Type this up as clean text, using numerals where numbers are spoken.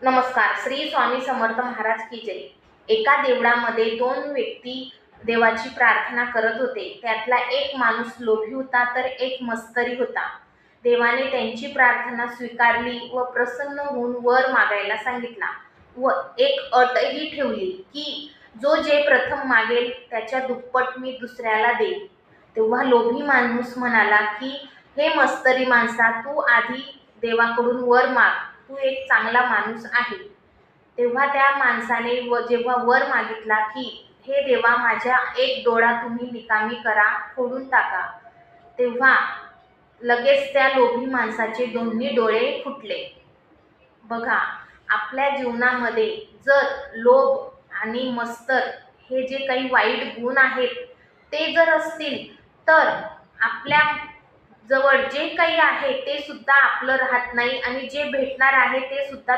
नमस्कार. श्री स्वामी समर्थ महाराज की जय. एका देवळामध्ये दोन व्यक्ती देवाची प्रार्थना करत होते. त्यातला एक माणूस लोभी होता तर एक मत्सरी होता. देवाने त्यांची प्रार्थना स्वीकारली व प्रसन्न होऊन वर मागायला सांगितला व एक अटही ठेवली की जो जे प्रथम मागेल त्याच्या दुप्पट मी दुसऱ्याला देईन. तेव्हा लोभी माणूस म्हणाला की हे मत्सरी माणसा, तू आधी देवाकडून वर माग, तू एक चांगला माणूस आहे. तेव्हा त्या माणसाने जेव्हा वर मागितला की हे देवा, माझ्या एक डोळा तुम्ही निकामी करा, फोडून टाका, तेव्हा लगेच त्या लोभी माणसाचे दोन्ही डोळे फुटले. बघा, आपल्या जीवनामध्ये जर लोभ आणि मत्सर हे जे काही वाईट गुण आहेत ते जर असतील तर आपल्या जवळ जे काही आहे ते सुद्धा आपलं राहत नाही आणि जे भेटणार आहे ते सुद्धा